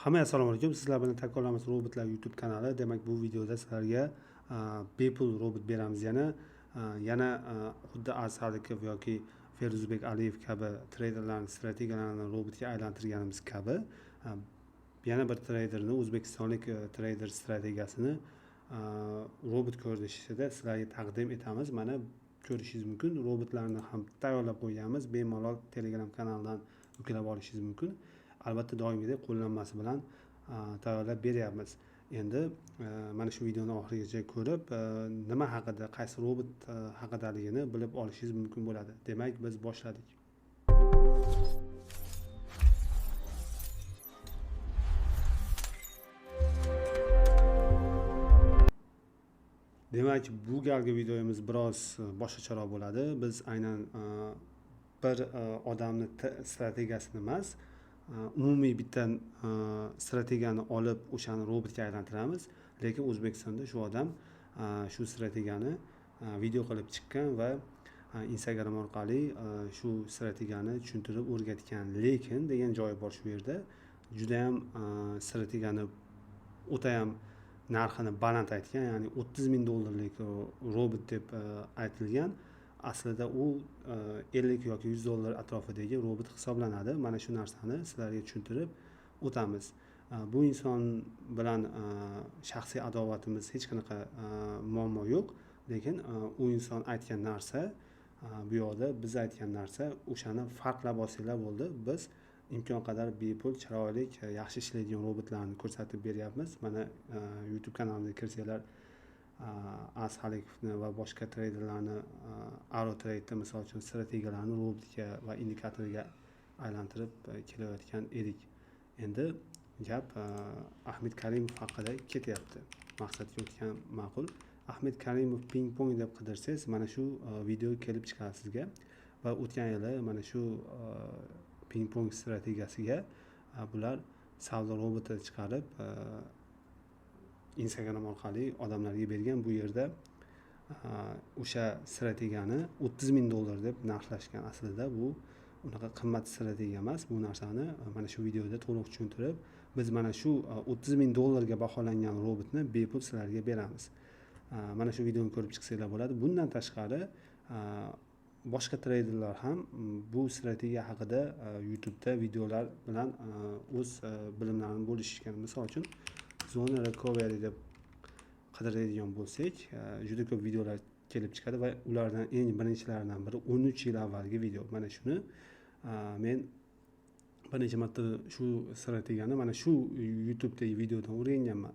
Hammaga assalomu alaykum. Sizlar bilan takrorlamiz robotlar YouTube kanali. Demak, bu videoda sizlarga bepul robot beramiz. Yana xuddi Asarikov yoki Feruzbek Aliyev kabi treyderlarning strategiyalarini robotga aylantirganimiz kabi yana bir treyderni, o'zbekistonlik treyder strategiyasini robot ko'rinishida sizlarga taqdim etamiz. Mana ko'rishingiz mumkin. Robotlarni ham tayyorlab qo'yganmiz. Bemalol Telegram kanalidan yuklab olishingiz mumkin. Albatta doimgidek qo'llanmasi bilan tayyorlab beryapmiz. Endi mana shu videoni oxirigacha ko'rib, nima haqida, qaysi robot haqidaligini bilib olishingiz mumkin bo'ladi. Demak, biz boshladik. Demak, bu galgi videomiz biroz boshqacharoq bo'ladi. Biz aynan bir odamni strategiyasini emas, umumiy bitta strategiyani olib o'shani robotga aylantiramiz. Lekin O'zbekistonda shu odam shu strategiyani video qilib chiqqan va Instagram orqali shu strategiyani tushuntirib o'rgatgan. Lekin degan joyi bor shu yerda. Juda ham strategiyani o'ta ham narxini baland aytgan, ya'ni $30,000 robot deb aytilgan. Aslida u $50 yoki $100 atrofidagi robot hisoblanadi. Mana shu narsani sizlarga tushuntirib o'tamiz. Bu inson bilan shaxsiy adovatimiz, hech qanaqa muammo yo'q. Lekin u inson aytgan narsa, bu yoqda biz aytgan narsa, o'shani farqlab olsanglar bo'ldi. Biz imkon qadar bepul, chiroyli, yaxshi ishlaydigan robotlarni ko'rsatib beryapmiz. Mana YouTube kanaliga kirsanglar, Asalikovni va boshqa treyderlarni AroTrade'da misol uchun strategiyalarni robotga va indikatorga aylantirib kelayotgan edik. Endi gap Ahmed Karimov haqida ketyapti. Maqsadga o'tgan ma'qul. Ahmed Karimov ping pong deb qidirsangiz, mana shu video kelib chiqadi sizga. Va o'tgan yili mana shu ping pong strategiyasiga bular savdo roboti chiqarib Instagram orqali odamlarga bergan. Bu yerda o'sha strategiyani $30,000 deb narxlashgan. Aslida bu unaqa qimmat strategiya emas. Bu narsani mana shu videoda to'liq tushuntirib, biz mana shu $30,000 ga baholangan robotni bepul sizlarga beramiz. Mana shu videoni ko'rib chiqsanglar bo'ladi. Bundan tashqari boshqa treyderlar ham bu strategiya haqida YouTube'da videolar bilan o'z bilimlarini bo'lishgan. Misol uchun Zona Recovery deb qidiradigan bo'lsak, juda ko'p videolar kelib chiqadi va ulardan eng birinchilaridan biri 13 yil avvalgi video. Mana shuni men bir necha marta shu strategiyani mana shu YouTube'dagi videodan o'rganganman.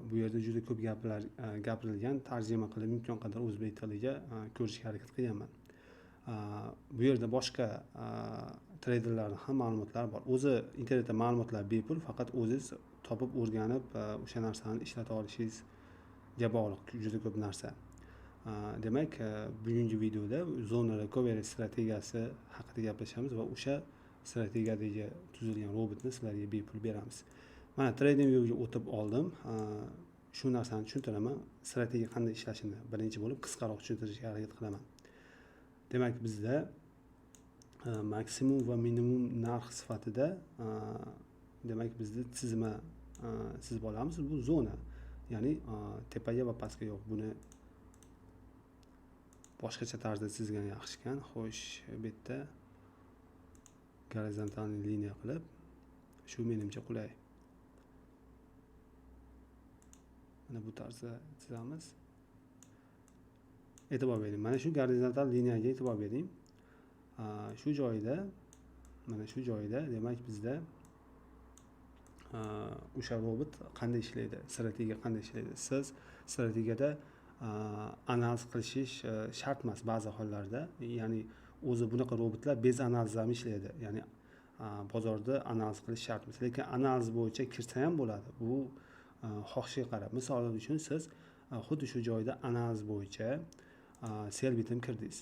Bu yerda juda ko'p gaplar gapirilgan, tarjima qilib imkon qadar o'zbek tiliga ko'rishga harakat qilganman. Bu yerda boshqa treyderlarning ham ma'lumotlari bor. O'zi internetda ma'lumotlar bepul, faqat o'zingiz topib o'rganib o'sha narsani ishlata olishingizga bog'liq juda ko'p narsa. Demak, bugungi videoda Zona Recovery strategiyasi haqida gaplashamiz va o'sha strategiyadagi tuzilgan robotni sizlarga bepul beramiz. Mana Trading View'ga o'tib oldim. Shu narsani tushuntiraman. Strategiya qanday ishlashini birinchi bo'lib qisqaroq tushuntirishga harakat qilaman. Demak, bizda maksimum va minimum narx sifatida demak bizda tizma chizib olamiz. Bu zona. Ya'ni tepaga va pastga yo'q. Buni boshqacha tarzda chizgan yaxshi ekan. Xo'sh, bu yerda gorizontal liniya qilib, shu menimcha qulay. Mana bu tarzda chizamiz. E'tibor bering. Mana shu gorizontal liniyaga e'tibor bering. Shu joyda, mana shu joyda demak bizda o'sha robot qanday ishlaydi, strategiya qanday ishlaydi. Siz strategiyada analiz qilishingiz shart emas ba'zi hollarda. Ya'ni o'zi bunaqa robotlar bez analizda ham ishlaydi. Ya'ni bozorda analiz qilish shart emas. Lekin analiz bo'yicha kirsa ham bo'ladi. Bu xohishga qarab. Misol uchun siz xuddi shu joyda analiz bo'yicha sell bitim kirdingiz.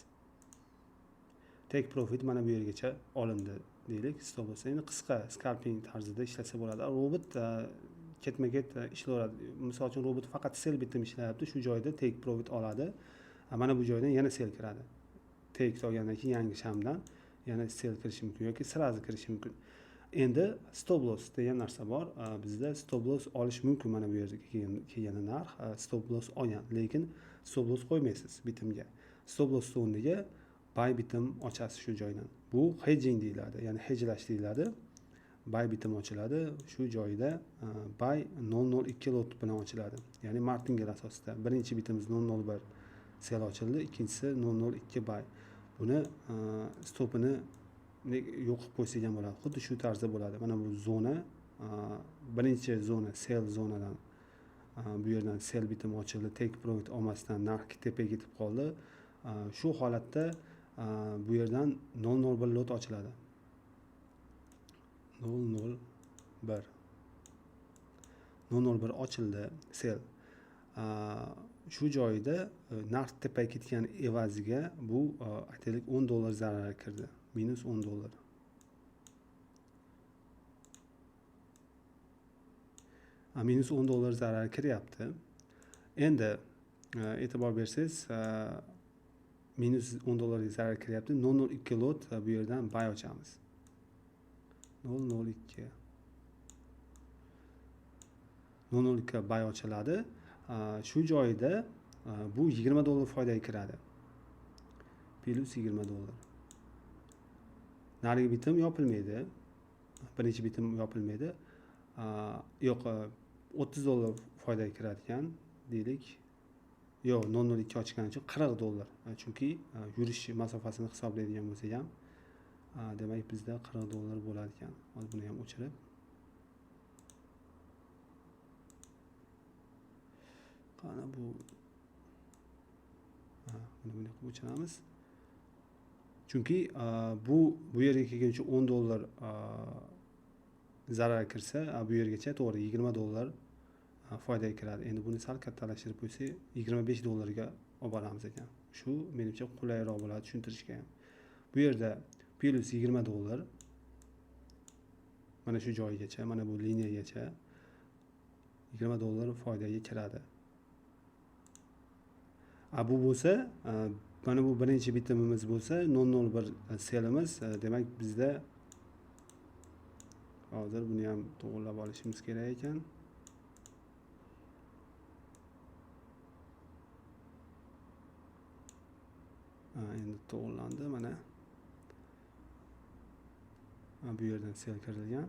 Take profit mana bu yergacha olindi deylik. Stop loss. Endi qisqa scalping tarzida ishlasa bo'ladi. Robot ketma-ket ishlayveradi. Misol uchun robot faqat sell bitim ishlayapti. Shu joyda take profit oladi. Mana bu joydan yana sell kiradi. Take olgandan keyin yangi shamdan yana sell kirishi mumkin yoki sirazi kirishi mumkin. Endi stop loss degan narsa bor. Bizda stop loss olish mumkin, mana bu yerga kelgan narx stop loss olgan, lekin stop loss qo'ymaysiz bitimga. Stop loss o'rniga buy bitim ochasiz shu joydan. Bu hedging deyiladi, ya'ni hedgelash deyiladi. Buy bitim ochiladi. Shu joyda buy 002 lot bilan ochiladi. Ya'ni martingale asosida. Birinchi bitimiz 001 sell ochildi, ikkinchisi 002 buy. Buni stopini yo'q qilib qo'ysak ham bo'ladi. Xuddi shu tarzda bo'ladi. Mana bu zona, birinchi zona sell zonadan bu yerdan sell bitim ochildi, take profit olmasdan narx tepaga ketib qoldi. Shu holatda bu yerdan 001 lot ochiladi. 001 ochildi sell. Shu joyda narx tepaga ketgan evaziga bu aytaylik $10 zarar kirdi. Minus $10. Minus $10 zarar kiryapti. Endi e'tibor bersangiz minus $10 zarar kiryapti. 002 lot bu yerdan buy ochamiz. 002 buy ochiladi. Shu joyda bu $20 foydaga kiradi. Plus $20. Narigi bitim yopilmaydi. Birinchi bitim yopilmaydi. Yo'q, $30 foydaga kiradigan deylik. Yo'q, 002 ochgani uchun $40. Chunki yurish masofasini hisoblaydigan bo'lsak ham, demak bizda $40 bo'lar ekan. Hozir buni ham o'chirib. Qani bu buni o'chiramiz. Chunki bu yerga kelguncha $10 zarar kirsa, bu yergacha to'g'ri $20 foydaga kiradi. Endi buni sal kattalashtirib qo'ysak, $25 ga olib boramiz ekan. Shu menimcha qulayroq bo'ladi tushuntirishga ham. Bu yerda plus $20 mana shu joygacha, mana bu liniyagacha $20 foydaga kiradi. Bu bo'lsa, mana bu birinchi bitimimiz bo'lsa, 001 sellimiz, demak bizda hozir buni ham to'g'rilab olishimiz kerak ekan. Endi to'g'rilandi mana. Bu yerdan sell kirilgan.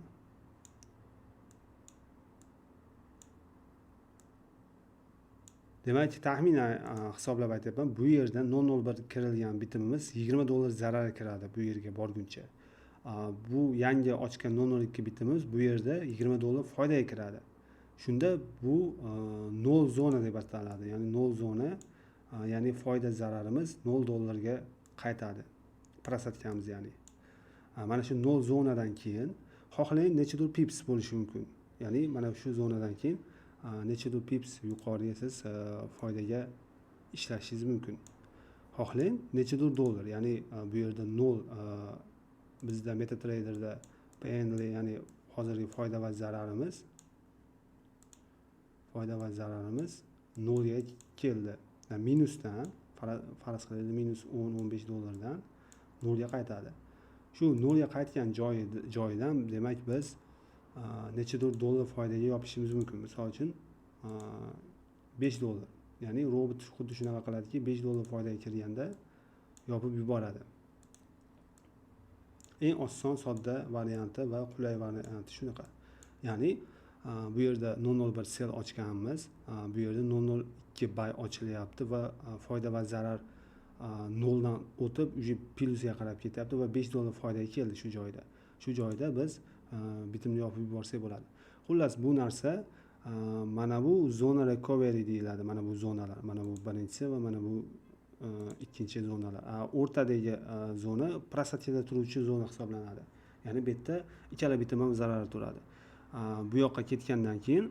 Demak, taxminan hisoblab aytyapman, bu yerdan 001 kirilgan bitimimiz $20 zarar kiradi bu yerga borguncha. Bu yangi ochgan 002 bitimimiz bu yerda $20 foydaga kiradi. Shunda bu nol zona deb ataladi. Ya'ni nol zona, ya'ni foyda zararimiz $0 ga qaytadi. Prasatgamiz ya'ni. Mana shu nol zonadan keyin xohlang nechadir pips bo'lishi mumkin. Ya'ni mana shu zonadan keyin nechadir pips yuqoriga siz foydaga ishlashingiz mumkin. Xohlang nechadir dollar, ya'ni bu yerda 0 bizda MetaTrader'da PNL, ya'ni hozirgi foyda va zararimiz 0 ga keldi. Yani minusdan faraz qilaylik, minus $10-15 0 ga qaytadi. Shu 0 ga qaytgan joyidan demak biz nechadir dollar foydaga yopishimiz mumkin. Misol uchun $5. Ya'ni robot xuddi shunaqa qiladiki, $5 foydaga kirganda yopib yuboradi. Eng oson, sodda varianti va qulay varianti shunaqa. Ya'ni bu yerda 001 sell ochganmiz, bu yerda 002 buy ochilyapti va foyda va zarar 0 dan o'tib, uje plusga qarab ketyapti va $5 foydaga keldi shu joyda. Shu joyda biz bitimni yopib yuborsak bo'ladi. Xullas, bu narsa mana bu zona recovery deyiladi. Mana bu zonalar, mana bu birinchisi va mana bu ikkinchi zonalar. O'rtadagi zona prasatida turuvchi zona hisoblanadi. Ya'ni bu yerda ikkala bitim ham zarar turadi. Bu yoqqa ketgandan keyin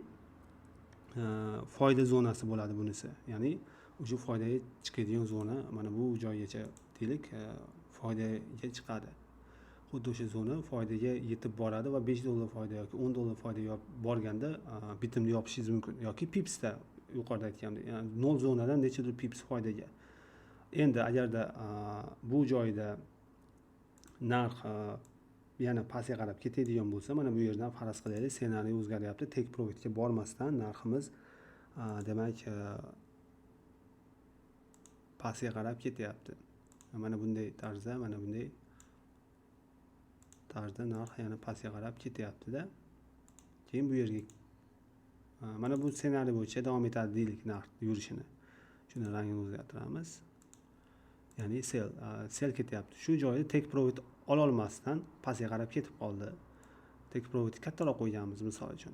foyda zonasi bo'ladi bunisi. Ya'ni o'sha foydaga chiqadigan zona mana bu joygacha deylik, foydaga chiqadi. Xuddi o'sha zona foydaga yetib boradi va $5 foyda yoki $10 foyda borganda bitimni yopishingiz mumkin. Yoki pipsda yuqorida aytganimdek, ya'ni 0 zonadan nechadir pips foydaga. Endi agarda bu joyda narx yana pastga qarab ketadigan bo'lsa, mana bu yerdan faraz qilaylik, ssenariy o'zgaryapti. Take profitga bormasdan narximiz demak pastga qarab ketyapti. Mana bunday tarzda narx yana pastga qarab ketyapti-da. Keyin bu yerga mana bu ssenariy bo'yicha davom etadi deylik narx yurishini. Shuni rangini o'zgartiramiz. Ya'ni sell ketyapti. Shu joyda take profit ola olmasdan pastga qarab ketib qoldi. Take profit kattaroq qo'yganmiz misol uchun.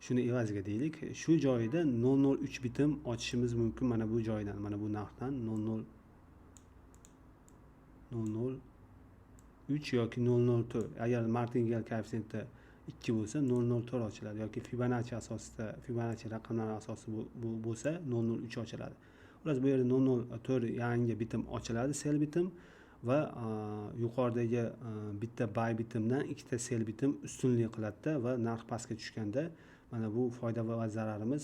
Shuni evaziga deylik, shu joyda 0.03 bitim ochishimiz mumkin mana bu joydan, mana bu narxdan 0.03 yoki 0.04. Agar martingale koeffitsiyenti 2 bo'lsa 0.04 ochiladi yoki Fibonacci asosida, Fibonacci raqamlari asosida bo'lsa 0.03 ochiladi. Xullas bu yerda 0.04 yangi bitim ochiladi, sell bitim va yuqoridagi bitta buy bitimdan ikkita sell bitim ustunlik qiladi va narx pastga tushganda mana bu foyda va zararimiz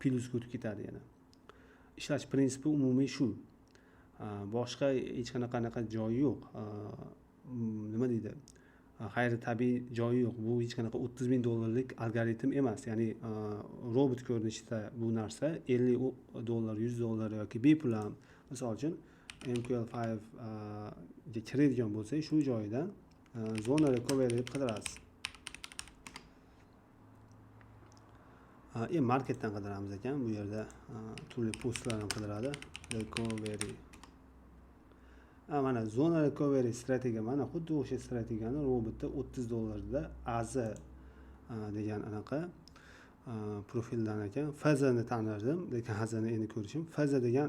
plyusga o'tib ketadi yana. Ishlash prinsipi umumiy shu. Boshqa hech qanaqa joyi yo'q. Nima deydi? G'ayritabiiy joyi yo'q. Bu hech qanaqa $30,000 algoritm emas. Ya'ni robot ko'rinishida bu narsa $50, $100 yoki bepul ham. Misol uchun MQL5 ga kiradigan bo'lsak, shu joyidan zona recovery deb qidirasiz. Marketdan qidiramiz ekan. Bu yerda turli postlar ham qidiradi. Recovery. Mana zona recovery strategiya, mana xuddi o'sha strategiyani robotda $30 azi degan anaqa profildan ekan. Fazani tanirdim, lekin hazani endi ko'rishim. Faza degan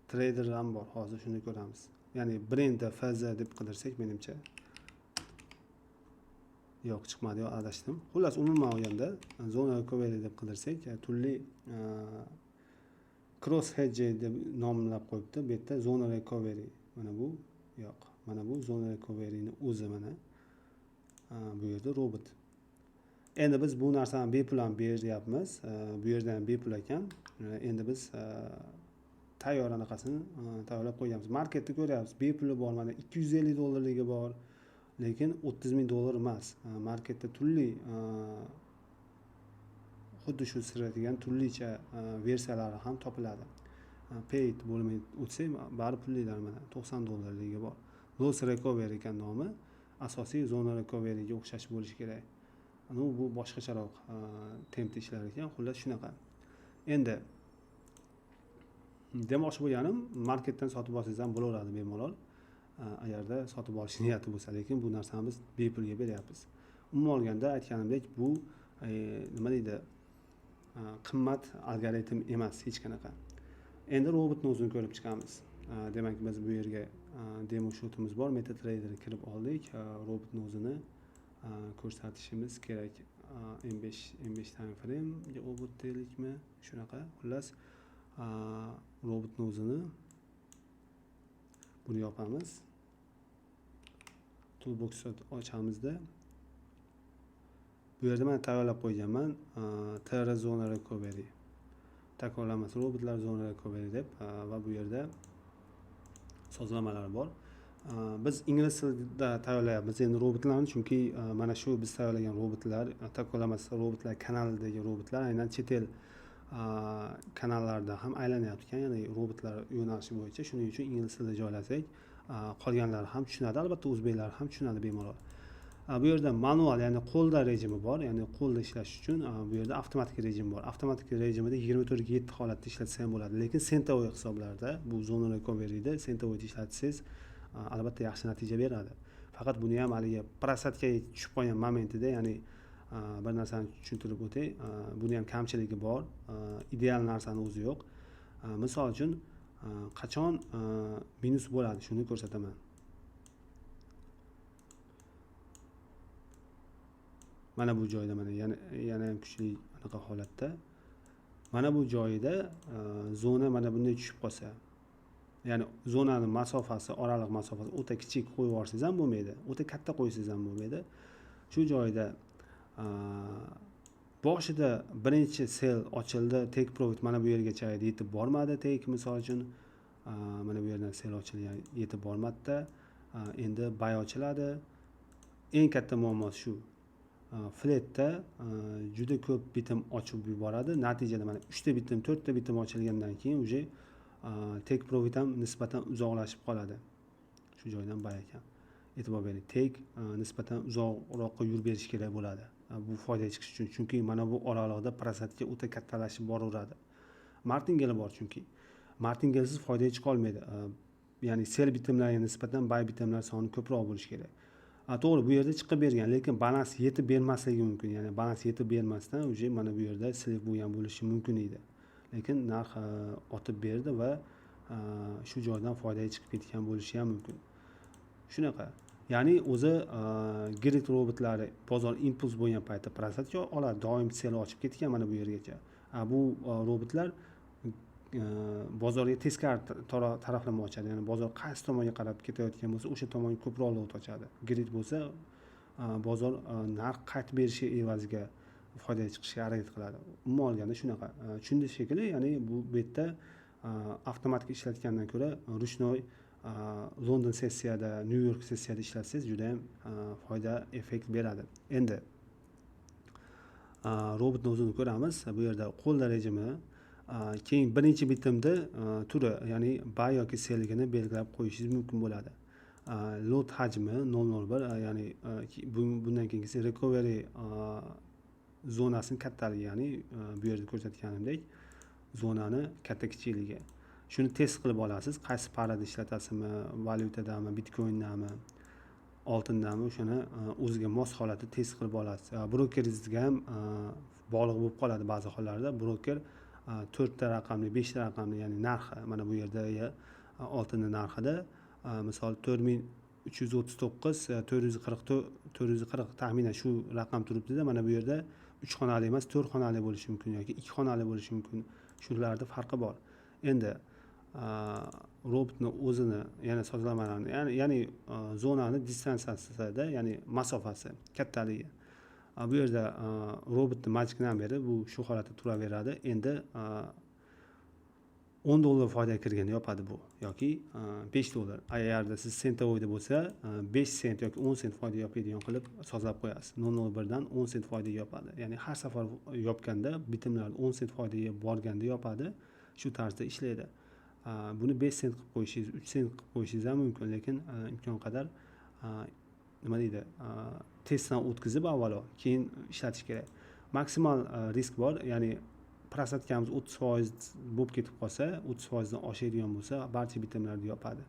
trader ham bor. Hozir shuni ko'ramiz. Ya'ni brendda faza deb qidirsak, menimcha yo'q, chiqmadi, yo adashdim. Xullas umuman olganda zona recovery deb qidirsak, turli cross hedge deb nomlab qo'yibdi. Bu yerda zona recovery. Mana bu yo'q. Mana bu zona recovery'ni o'zi mana. Bu yerda robot. Endi biz bu narsani bepul ham beryapmiz. Bu yerda ham bepul ekan. Endi biz tayyor anaqasini tayyorlab qo'yamiz. Marketda ko'ryapmiz, bepuli bor, mana $250 bor, lekin $30,000 emas. Marketda turli xuddi shu strategiyani turlicha versiyalari ham topiladi. Paid bo'lmay o'tsak, bari pullilar mana $90 bor. Loss recovery ekan nomi. Asosiy zona recoveryga o'xshash bo'lishi kerak. Bu boshqacharoq tempda ishlar ekan. Xullas shunaqa. Endi demoqchi bo'lganim, marketdan sotib olsangiz ham bo'laveradi bemalol. Agarda sotib olish niyati bo'lsa, lekin bu narsani biz bepulga beryapmiz. Umuman olganda aytganimdek, bu nima deydi? Qimmat algoritm emas hech qanaqa. Endi robotni o'zini ko'rib chiqamiz. Demak, biz bu yerga demo shotimiz bor. MetaTraderga kirib oldik. Robotni o'zini ko'rsatishimiz kerak. M5 time frame ga obod deylikmi? Shunaqa. Xullas robotni o'zini buni yopamiz. Toolboxni ochamizda. Bu yerda men tayyorlab qo'yganman. TR zona recovery. Takrorlanmas robotlar zona recovery deb va bu yerda sozlamalar bor. Biz ingliz tilida tayyorlayapmiz endi robotlarni, chunki mana shu biz tayyorlagan robotlar, takrorlanmas robotlar kanalidagi robotlar aynan chet el kanallarda ham aylanyapti ekan, ya'ni robotlar yo'nalishi bo'yicha. Shuning uchun ingliz tilida joylasak, qolganlari ham tushunadi, albatta o'zbeklar ham tushunadi bemalol. Bu yerda manual, ya'ni qo'lda rejimi bor, ya'ni qo'lda ishlash uchun bu yerda avtomatik rejim bor. Avtomatik rejimida 24/7 holatda ishlatsa ham bo'ladi, lekin centavoy hisoblarda, bu zona recovery'da centavoy ishlatsangiz albatta yaxshi natija beradi. Faqat buni ham haligi prosatkaga tushib qolgan momentida, ya'ni bir narsani tushuntirib o'tay, buni ham kamchiligi bor, ideal narsani o'zi yo'q. Misol uchun qachon minus bo'ladi, shuni ko'rsataman. Mana bu joyda mana yana ham kuchli anaqa holatda. Mana bu joyida zona mana bunday tushib qolsa, ya'ni zonaning masofasi, oraliq masofasi o'ta kichik qo'yib yuborsangiz ham bo'lmaydi, o'ta katta qo'ysangiz ham bo'lmaydi. Shu joyda boshida birinchi sell ochildi, take profit mana bu yergacha yetib bormadi, take misol uchun mana bu yerdan sell ochilgan, yetib bormadi-da. endi buy ochiladi. Eng katta muammo shu. Flatda juda ko'p bitim ochib yuboradi. Natijada mana 3 ta bitim, 4 ta bitim ochilgandan keyin uje take profit ham nisbatan uzoqlashib qoladi. Shu joydan buy ekan. E'tibor bering. Take nisbatan uzoqroqqa yurib berish kerak bo'ladi. Bu foyda chiqish uchun. Chunki mana bu oraliqda prosentga o'ta kattalashib boraveradi. Martingale bor chunki. Martingalesiz foydaga chiqa olmaydi. Ya'ni sell bitimlarga nisbatan buy bitimlar soni ko'proq bo'lishi kerak. To'g'ri, bu yerda chiqib bergan, lekin balans yetib bermasligi mumkin. Ya'ni balans yetib bermasdan uje mana bu yerda slip bo'lgan bo'lishi mumkin edi. Lekin narx otib berdi va shu joydan foydaga chiqib ketgan bo'lishi ham mumkin. Shunaqa. Ya'ni o'zi grid robotlari bozor impuls bo'lgan paytda prosentga oladi, doim sell ochib ketgan mana bu yergacha. Bu robotlar bozorga teskari taraflama ochadi. Ya'ni bozor qaysi tomonga qarab ketayotgan bo'lsa, o'sha tomonga ko'proq lot ochadi. Grid bo'lsa, bozor narx qaytib berishi evaziga foydaga chiqishga harakat qiladi. Umuman olganda shunaqa. Tushundingiz shekilli, ya'ni bu yerda avtomatik ishlatgandan ko'ra ruchnoy London sessiyada, New York sessiyada ishlatsangiz juda ham foyda effekt beradi. Endi robotni o'zini ko'ramiz. Bu yerda qo'lda rejimi, keyin birinchi bitimda turi, ya'ni buy yoki sellligini belgilab qo'yishingiz mumkin bo'ladi. Lot hajmi 001, ya'ni bundan keyingisi recovery zonasini kattaligi, ya'ni bu yerda ko'rsatganimdek zonani katta kichikligi. Shuni test qilib olasiz, qaysi parada ishlatasizmi, valyutadami, bitcoindami, oltindami, o'shani o'ziga mos holatda test qilib olasiz. Brokeringizga ham bog'liq bo'lib qoladi ba'zi hollarda. Broker 4 ta raqamli, 5 ta raqamli, ya'ni narxi mana bu yerda oltinning narxida misol 4339, 440 taxminan shu raqam turibdi-da, mana bu yerda 3 xonali emas, 4 xonali bo'lishi mumkin yoki 2 xonali bo'lishi mumkin. Shularda farqi bor. Endi robotni o'zini, yana sozlamalarni, ya'ni zonani distansiyasida, ya'ni masofasi, kattaligi. Bu yerda robotning magic numberi bu shu holatda turaveradi. Endi $10 foyda kirganda yopadi bu yoki $5. Agarda siz sentovoyda bo'lsa, 5 sent yoki 10 sent foyda yopadigan qilib sozlab qo'yasiz. 0.01 dan 10 sent foyda yopadi. Ya'ni har safar yopganda bitimlar 10 sent foydaga borganda yopadi. Shu tarzda ishlaydi. Buni 5 sent qilib qo'yishingiz, 3 sent qilib qo'yishingiz ham mumkin, lekin imkon qadar nima deydi, testdan o'tkazib avvalo, keyin ishlatish kerak. Maksimal risk bor, ya'ni prosentkamiz 30% bo'lib ketib qolsa, 30% dan oshadigan bo'lsa, barcha bitimlarni yopadi.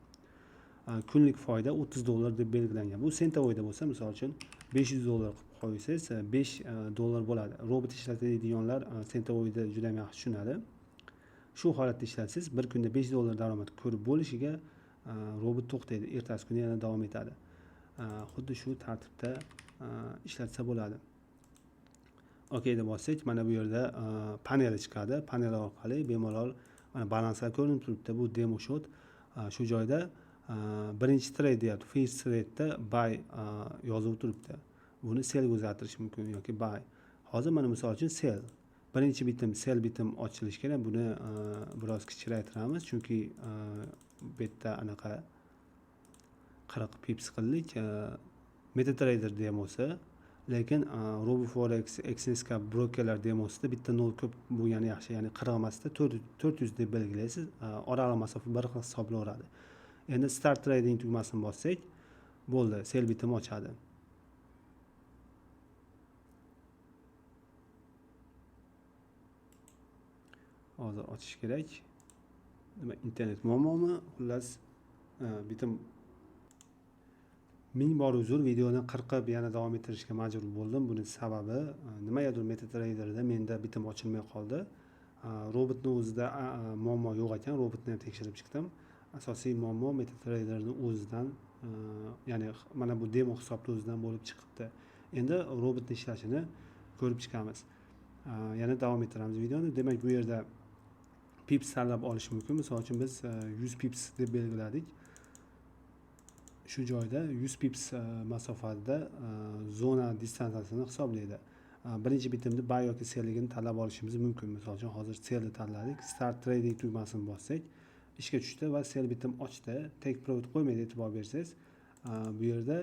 Kunlik foyda $30 deb belgilangan. Bu sentovoyda bo'lsa, misol uchun $500 qilib qo'ysangiz, $5 bo'ladi. Robot ishlatadiganlar sentovoyda juda ham yaxshi tushunadi. Shu holatda ishlatsangiz, bir kunda $5 daromad ko'rib bo'lishiga robot to'xtaydi, ertasi kuni yana davom etadi. Xuddi shu tartibda ishlatsa bo'ladi. OK deb bossak, mana bu yerda paneli chiqadi. Panel orqali bemalol mana balanslar ko'rinib turibdi. Bu demo shot. Shu joyda birinchi trade deyapti. First trade'da buy yozib turibdi. Buni sell ga o'zgartirish mumkin yoki buy. Hozir mana misol uchun sell. Birinchi bitim sell bitim ochilishi kerak. Buni biroz kichraytiramiz, chunki bu yerda anaqa 40 pips qildik. MetaTrader demosi, lekin RoboForex, XNSK brokerlar demosida bitta 0 ko'p bo'lgani yaxshi, ya'ni 40 emasda 400 deb belgilaysiz, oraliq masofa bir xil hisoblanadi. Endi start trading tugmasini bossak, bo'ldi, sell bitim ochadi. Hozir ochish kerak. Nima, internet muammomi? Xullas, bitim ming bor uzr, videoni 40 yana davom ettirishga majbur bo'ldim. Buning sababi nimagadir MetaTrader'da menda bitim ochilmay qoldi. Robotning o'zida muammo yo'q ekan, robotni ham tekshirib chiqdim. Asosiy muammo MetaTrader'ning o'zidan, ya'ni mana bu demo hisobda o'zidan bo'lib chiqibdi. Endi robotning ishlashini ko'rib chiqamiz. Yana davom ettiramiz videoni. Demak, bu yerda pips tanlab olish mumkin. Misol uchun biz 100 pips deb belgiladik. Shu joyda 100 pips masofada zona distansiyasini hisoblaydi. Birinchi bitimda buy yoki sellligini tanlab olishimiz mumkin. Misol uchun hozir sellni tanladik. Start trading tugmasini bossak, ishga tushdi va sell bitim ochdi. Take profit qo'ymaydi, e'tibor bersangiz. Bu yerda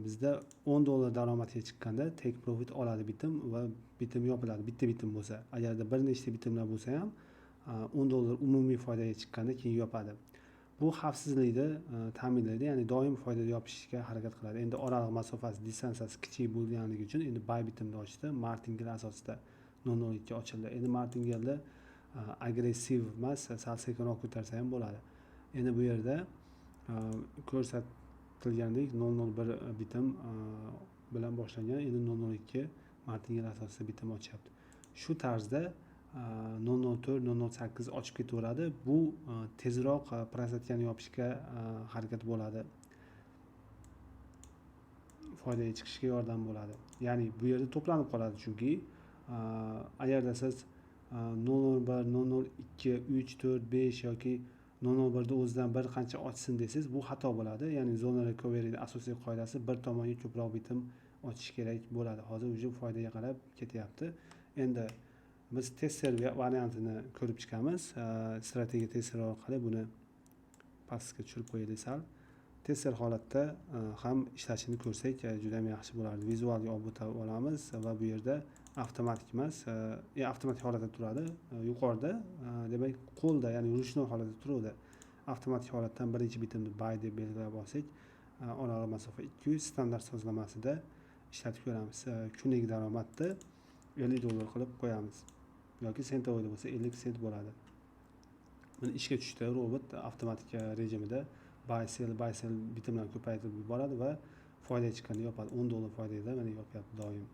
bizda $10 daromadga chiqqanda take profit oladi bitim va bitim yopiladi, bitta bitim bo'lsa. Agarda bir nechta bitimlar bo'lsa ham $10 umumiy foydaga chiqqanda keyin yopadi. Bu xavfsizlikni ta'minlaydi, ya'ni doim foydada yopishga harakat qiladi. Endi oraliq masofasi, distansiyasi kichik bo'lganligi uchun endi buy bitimni ochdi. Martingale asosida 0.02 ochildi. Endi martingale agressiv emas, sal sekinroq ko'tarsa ham bo'ladi. Endi bu yerda ko'rsatilgandek 0.01 bitim bilan boshlangan, endi 0.02 martingale asosida bitim ochyapti. Shu tarzda 0.04, 0.08 ochib ketaveradi. Bu tezroq prasatgani yopishga harakat bo'ladi. Foydaga chiqishga yordam bo'ladi. Ya'ni bu yerda to'planib qoladi, chunki agarda siz 0.01, 0.02, 3, 4, 5 yoki 0.01 da o'zidan bir qancha ochsin desangiz, bu xato bo'ladi. Ya'ni zona recovery asosiy qoidasi bir tomonga ko'proq bitim ochish kerak bo'ladi. Hozir уже foydaga qarab ketyapti. Endi biz tester variantini ko'rib chiqamiz. Strategiya tester orqali buni pastga tushirib qo'yaylik sal. Tester holatda ham ishlashini ko'rsak juda ham yaxshi bo'lardi. Vizualga olib o'tib olamiz va bu yerda avtomatik emas, avtomatik holatda turadi. Yuqorida, demak, qo'lda, ya'ni ruchnoy holatda turadi. Avtomatik holatdan birinchi bitimni buy deb belgilab olsak, oraliq masofa 200 standart sozlamasida ishlatib ko'ramiz. Kunlik daromadni $50 qilib qo'yamiz. Yoki sentovoyda bo'lsa 50 sent bo'ladi. Mana ishga tushdi, robot avtomatik rejimida buy sell bitimlarni ko'paytirib yuboradi va foydaga chiqqanda yopadi. $10 foydada mana yopyapti doim.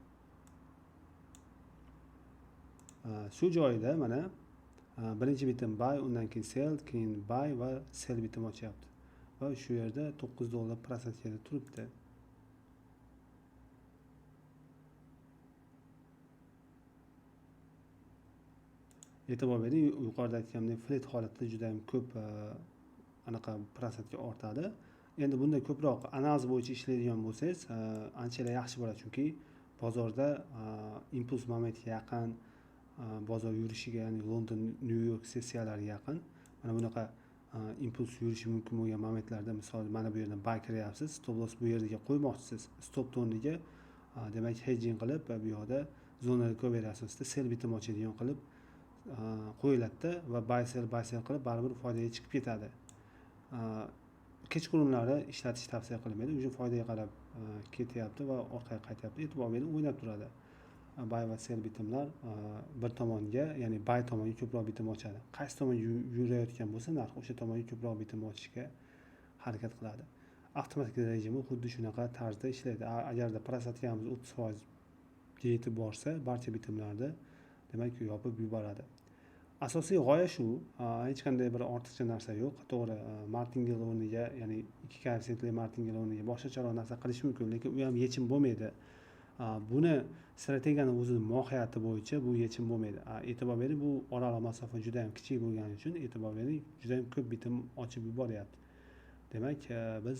Shu joyida mana birinchi bitim buy, undan keyin sell, keyin buy va sell bitim ochyapti. Va shu yerda $9 prosentkada turibdi. E'tibor bering, yuqorida aytganimdek flat holatda juda ham ko'p anaqa prosentga ortadi. Endi bunda ko'proq analiz bo'yicha ishlaydigan bo'lsangiz, anchalar yaxshi bo'ladi, chunki bozorda impuls momentiga yaqin, bozor yurishiga, ya'ni London, New York sessiyalariga yaqin mana bunaqa impuls yurishi mumkin bo'lgan momentlarda, misol mana bu yerdan buy kiryapsiz, stop loss bu yerga qo'ymoqchisiz, stop o'rniga demak hedging qilib bu yoqda zona recovery asosida sell bitim ochadigan qilib qo'yiladi va buy sell qilib baribir foydaga chiqib ketadi. Kechqurunlari ishlatish tavsiya qilinmaydi. O'sha foydaga qarab ketyapti va orqaga qaytyapti. E'tibor bering, o'ynab turadi. Buy va sell bitimlar bir tomonga, ya'ni buy tomonga ko'proq bitim ochadi. Qaysi tomon yurayotgan bo'lsa, narx o'sha tomonga ko'proq bitim ochishga harakat qiladi. Avtomatik rejimi xuddi shunaqa tarzda ishlaydi. Agarda prosatganimiz 30% ga yetib borsa, barcha bitimlarni demak yopib yuboradi. Asosiy g'oya shu, hech qanday bir ortiqcha narsa yo'q. To'g'ri, martingale o'rniga, ya'ni 2 koeffitsiyentli martingale o'rniga boshqacharoq narsa qilish mumkin, lekin u ham yechim bo'lmaydi. Buni strategiyani o'zining mohiyati bo'yicha bu yechim bo'lmaydi. E'tibor bering, bu oraliq masofa juda ham kichik bo'lgani uchun e'tibor bering, juda ham ko'p bitim ochib yuboryapti. Demak, biz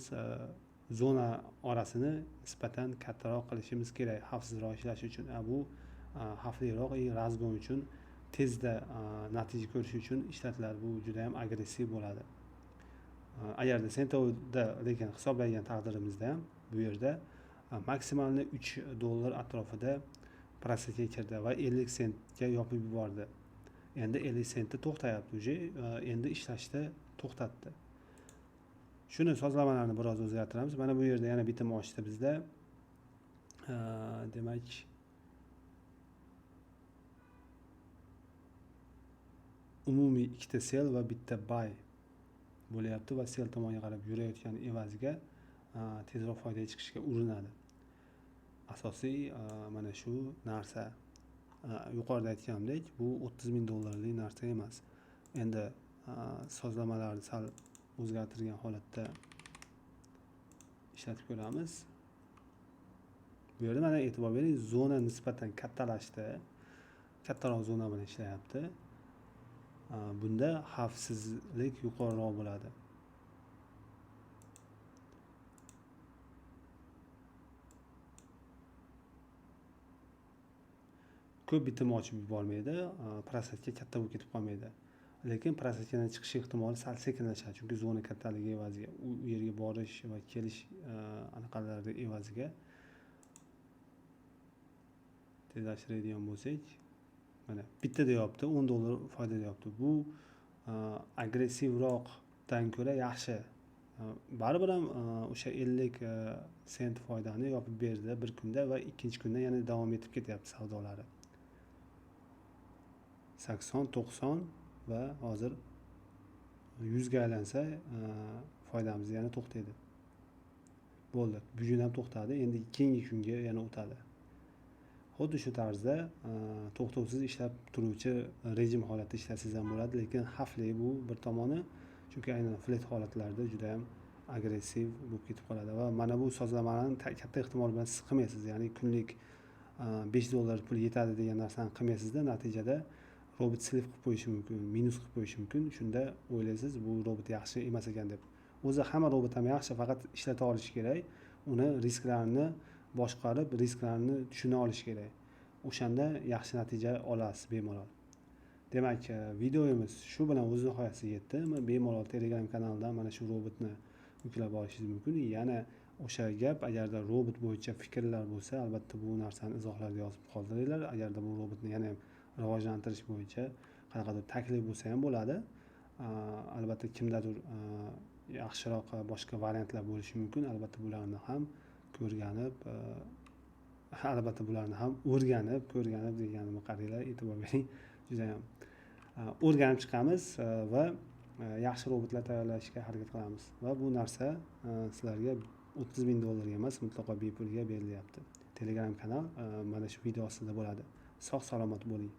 zona orasini nisbatan kattaroq qilishimiz kerak, xavfsizroq ishlash uchun. Bu xavfliroq razgon uchun, tezda natija ko'rish uchun ishlatiladi. Bu juda ham agressiv bo'ladi. Agarda sentovoyda lekin hisoblagan taqdirimizda ham bu yerda maksimalni $3 atrofida prosesga kirdi va 50 sentga yopib yubordi. Endi 50 sentda to'xtayapti, endi ishlashni to'xtatdi. Shuni sozlamalarni biroz o'zgartiramiz. Mana bu yerda yana bitim ochdi bizda. Demak, umumiy ikkita sell va bitta buy bo'lyapti va sell tomonga qarab yurayotgan evaziga tezroq foydaga chiqishga urinadi. Asosiy mana shu narsa. Yuqorida aytganimdek, bu $30,000 narsa emas. Endi sozlamalarni sal o'zgartirgan holatda ishlatib ko'ramiz. Bu yerda mana e'tibor bering, zona nisbatan kattalashdi. Kattaroq zona bilan ishlayapti. Bunda xavfsizlik yuqoriroq bo'ladi. Ko'p bitim ochib yubormaydi, prosesga katta bo'lib ketib qolmaydi. lekin prosesyadan chiqish ehtimoli sal sekinlashadi, chunki zona kattaligi evaziga, u yerga borish va kelish anaqalari evaziga. Tezlashtiradigan bo'lsak, mana bitta deyapti, $10 foyda deyapti. Bu agressivroqdan ko'ra yaxshi. Baribir ham o'sha 50 sent foydani yopib berdi bir kunda va ikkinchi kunda yana davom etib ketyapti savdolari. 80, 90 va hozir 100 ga aylansa foydamiz yana to'xtaydi. Bo'ldi. Bugun ham to'xtadi. Endi keyingi kunga yana o'tadi. Xuddi shu tarzda to'xtovsiz ishlab turuvchi rejim holatda ishlasangiz ham bo'ladi, lekin xavfli bu bir tomoni, chunki aynan flet holatlarda juda ham agressiv bo'lib ketib qoladi va mana bu sozlamalarni katta ehtimol bilan siz qilmaysiz, ya'ni kunlik $5 pul yetadi degan narsani qilmaysizda, natijada robot silib qilib qo'yishi mumkin, minus qilib qo'yishi mumkin. Shunda o'ylaysiz bu robot yaxshi emas ekan deb. O'zi hamma robot ham yaxshi, faqat ishlata olish kerak. Uni risklarini boshqarib, risklarini tushuna olish kerak. O'shanda yaxshi natija olasiz bemalol. Demak, videomiz shu bilan o'z nihoyasiga yetdi. Bemalol Telegram kanalidan mana shu robotni yuklab olishingiz mumkin. Yana o'sha gap, agarda robot bo'yicha fikrlar bo'lsa, albatta bu narsani izohlarga yozib qoldiringlar. Agarda bu robotni yana ham rivojlantirish bo'yicha qanaqadir taklif bo'lsa ham bo'ladi. Albatta kimdadir yaxshiroq boshqa variantlar bo'lishi mumkin. Albatta bularni ham ko'rganib, albatta bularni ham o'rganib, ko'rganib deganimni qaranglar, e'tibor bering. Juda ham o'rganib chiqamiz va yaxshi robotlar tayyorlashga harakat qilamiz. Va bu narsa sizlarga $30,000 emas, mutlaqo bepulga berilyapti. Telegram kanal mana shu video ostida bo'ladi. Sog' salomat bo'ling.